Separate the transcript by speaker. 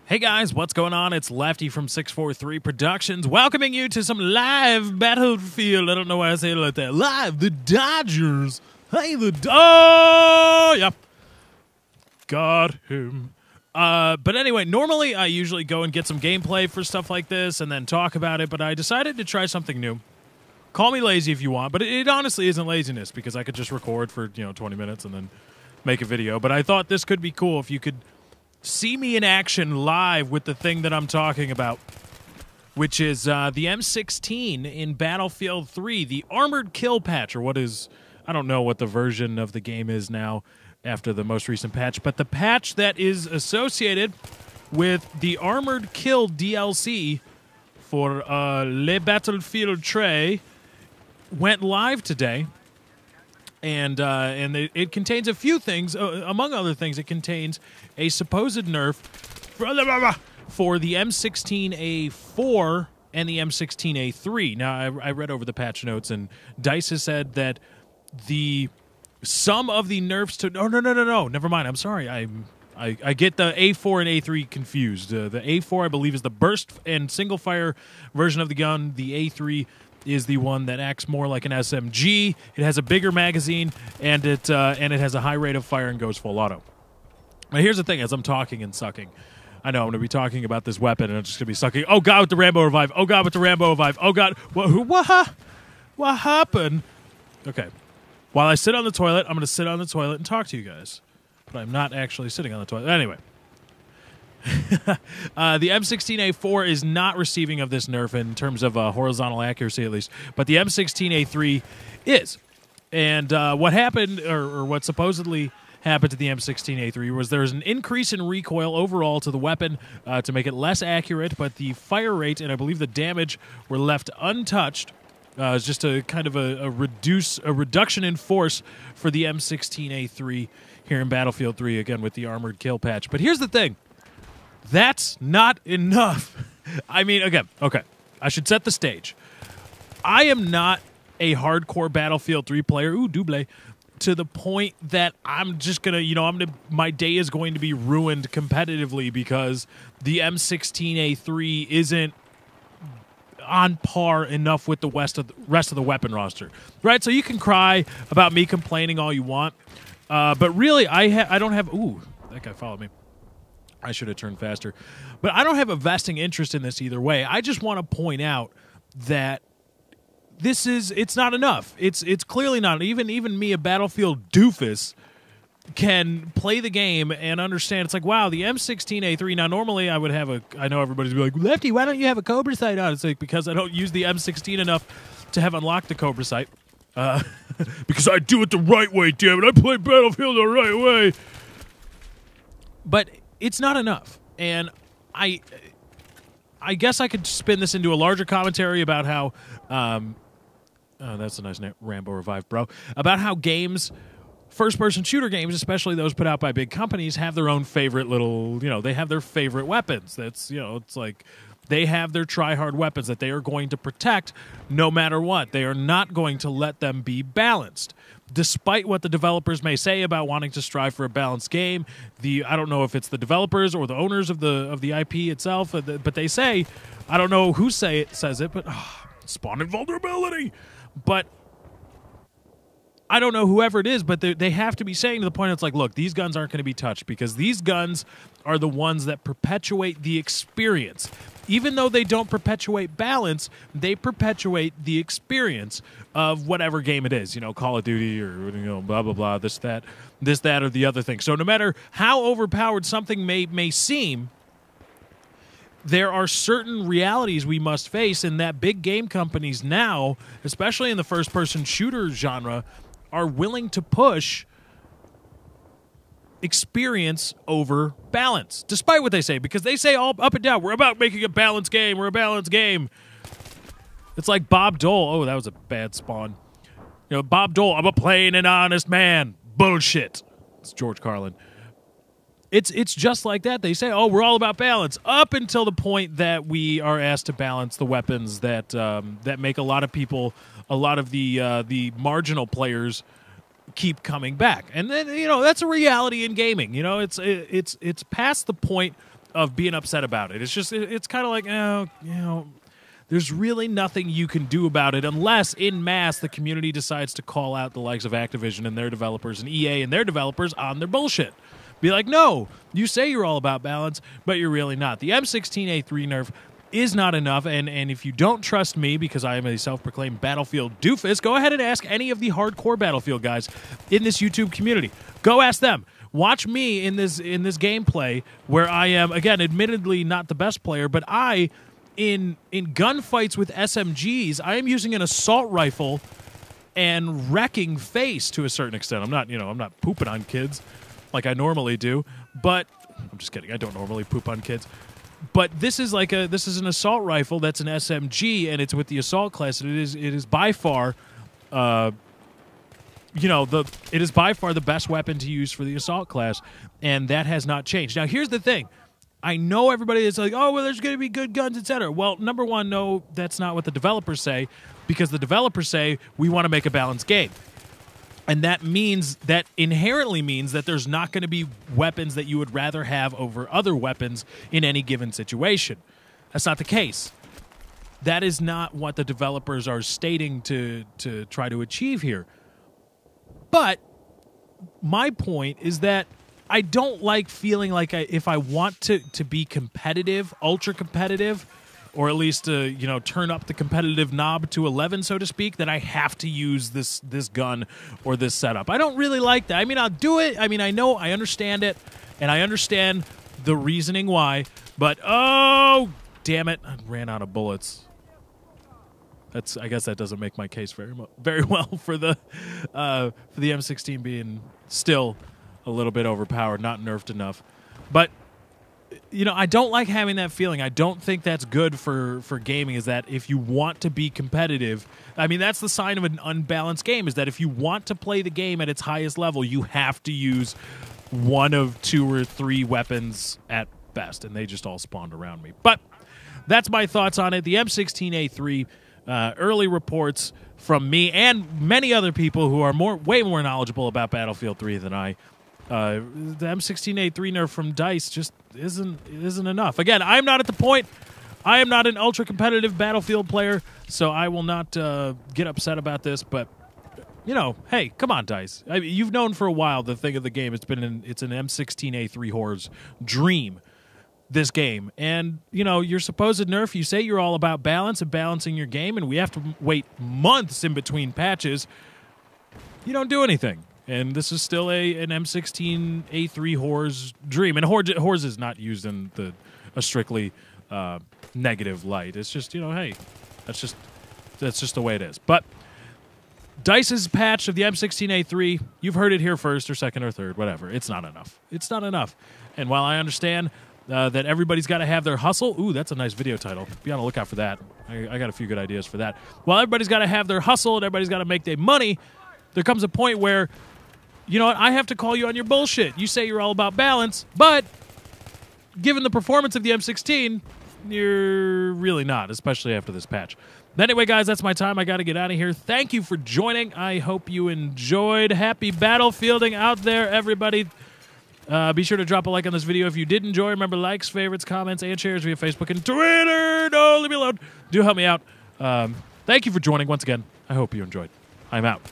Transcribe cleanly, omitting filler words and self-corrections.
Speaker 1: Hey guys, what's going on? It's Lefty from 643 Productions welcoming you to some live Battlefield. I don't know why I say it like that. Live, the Dodgers. Hey, oh, yeah. Got him. But anyway, normally I usually go and get some gameplay for stuff like this and then talk about it, but I decided to try something new. Call me lazy if you want, but it honestly isn't laziness because I could just record for, 20 minutes and then make a video. But I thought this could be cool if you could see me in action live with the thing that I'm talking about, which is the M16 in Battlefield 3, the Armored Kill patch, or what is, I don't know what the version of the game is now after the most recent patch, but the patch that is associated with the Armored Kill DLC for Le Battlefield 3 went live today. And it contains a few things. Among other things, it contains a supposed nerf for the M16A4 and the M16A3. Now, I read over the patch notes, and DICE has said that some of the nerfs to... No, never mind. I'm sorry. I get the A4 and A3 confused. The A4, I believe, is the burst and single-fire version of the gun. The A3 is the one that acts more like an SMG. It has a bigger magazine, and it has a high rate of fire and goes full auto. Now, here's the thing: as I'm talking and sucking, I know I'm going to be talking about this weapon, and I'm just going to be sucking. Oh God, with the Rambo revive! Oh God, with the Rambo revive! Oh God, what happened? Okay, while I sit on the toilet, I'm going to sit on the toilet and talk to you guys, but I'm not actually sitting on the toilet anyway. The M16A4 is not receiving of this nerf in terms of horizontal accuracy, at least, but the M16A3 is. And what happened, or what supposedly happened to the M16A3, was there's an increase in recoil overall to the weapon to make it less accurate, but the fire rate and I believe the damage were left untouched. It's just a kind of a reduction in force for the M16A3 here in Battlefield 3, again with the Armored Kill patch. But here's the thing. That's not enough. I mean, again, okay, I should set the stage. I am not a hardcore Battlefield 3 player, double, to the point that I'm just going to, my day is going to be ruined competitively because the M16A3 isn't on par enough with the rest of the weapon roster, right? So you can cry about me complaining all you want, but really, I don't have, that guy followed me. I should have turned faster. But I don't have a vesting interest in this either way. I just want to point out that it's not enough. It's clearly not. Even me, a Battlefield doofus, can play the game and understand. It's like, wow, the M16A3. Now, normally I would have I know everybody's be like, Lefty, why don't you have a Cobra sight on? It's like, because I don't use the M16 enough to have unlocked the Cobra sight. Because I do it the right way, damn it. I play Battlefield the right way. But it's not enough, and I guess I could spin this into a larger commentary about how, that's a nice Rambo revive, bro, about how games, first-person shooter games, especially those put out by big companies, have their own favorite little, they have their favorite weapons. That's, it's like they have their try-hard weapons that they are going to protect no matter what. They are not going to let them be balanced. Despite what the developers may say about wanting to strive for a balanced game, I don't know if it's the developers or the owners of the IP itself, but they say, I don't know who says it, but spawning vulnerability. But I don't know whoever it is, but they have to be saying to the point it's like, look, these guns aren't going to be touched because these guns are the ones that perpetuate the experience. Even though they don't perpetuate balance, they perpetuate the experience of whatever game it is, Call of Duty or blah blah blah, this that or the other thing. So no matter how overpowered something may seem, there are certain realities we must face, and that big game companies now, especially in the first-person shooter genre, are willing to push experience over balance, despite what they say, because they say all up and down, we're about making a balanced game, we're a balanced game. It's like Bob Dole. Oh, that was a bad spawn. Bob Dole, I'm a plain and honest man. Bullshit. It's George Carlin. It's just like that. They say, oh, we're all about balance, up until the point that we are asked to balance the weapons that make a lot of people, a lot of the marginal players keep coming back. And then, that's a reality in gaming. It's past the point of being upset about it. It's just it's kind of like, oh, you know, there's really nothing you can do about it unless, in mass, the community decides to call out the likes of Activision and their developers and EA and their developers on their bullshit. Be like, no, you say you're all about balance, but you're really not. The M16A3 nerf is not enough, and if you don't trust me, because I am a self-proclaimed Battlefield doofus, go ahead and ask any of the hardcore Battlefield guys in this YouTube community. Go ask them. Watch me in this gameplay where I am, again, admittedly not the best player, but in gunfights with SMGs, I am using an assault rifle and wrecking face to a certain extent. I'm not pooping on kids like I normally do, but I'm just kidding. I don't normally poop on kids. But this is an assault rifle that's an SMG, and it's with the assault class, and it is by far it is by far the best weapon to use for the assault class, and that has not changed. Now, here's the thing. I know everybody is like, oh, well, there's going to be good guns, etc. Well, number one, no, that's not what the developers say, because the developers say we want to make a balanced game. And that inherently means that there's not going to be weapons that you would rather have over other weapons in any given situation. That's not the case. That is not what the developers are stating to try to achieve here. But my point is that I don't like feeling like if I want to be competitive, ultra competitive, or at least turn up the competitive knob to 11, so to speak, that I have to use this gun or this setup. I don't really like that. I mean, I'll do it. I mean, I understand it, and I understand the reasoning why. But oh, damn it, I ran out of bullets. I guess that doesn't make my case very well for the M16 being still a little bit overpowered, not nerfed enough. But I don't like having that feeling. I don't think that's good for gaming, is that if you want to be competitive, I mean, that's the sign of an unbalanced game, is that if you want to play the game at its highest level, you have to use one of 2 or 3 weapons at best, and they just all spawned around me. But that's my thoughts on it. The M16A3, early reports from me and many other people who are way more knowledgeable about Battlefield 3 than I. The M16A3 nerf from DICE just isn't enough. Again, I'm not at the point. I am not an ultra competitive Battlefield player, so I will not get upset about this. But hey, come on, DICE. You've known for a while the thing of the game. It's an M16A3 whore's dream, this game. And your supposed nerf, you say you're all about balance and balancing your game, and we have to wait months in between patches. You don't do anything. And this is still an M16A3 whore's dream. And whores is not used in a strictly negative light. It's just, hey, that's just the way it is. But DICE's patch of the M16A3, you've heard it here first or second or third, whatever. It's not enough. It's not enough. And while I understand that everybody's got to have their hustle, ooh, that's a nice video title. Be on the lookout for that. I got a few good ideas for that. While everybody's got to have their hustle and everybody's got to make their money, there comes a point where, you know what, I have to call you on your bullshit. You say you're all about balance, but given the performance of the M16, you're really not, especially after this patch. But anyway, guys, that's my time. I got to get out of here. Thank you for joining. I hope you enjoyed. Happy battlefielding out there, everybody. Be sure to drop a like on this video if you did enjoy. Remember, likes, favorites, comments, and shares via Facebook and Twitter. Don't leave me alone. Do help me out. Thank you for joining once again. I hope you enjoyed. I'm out.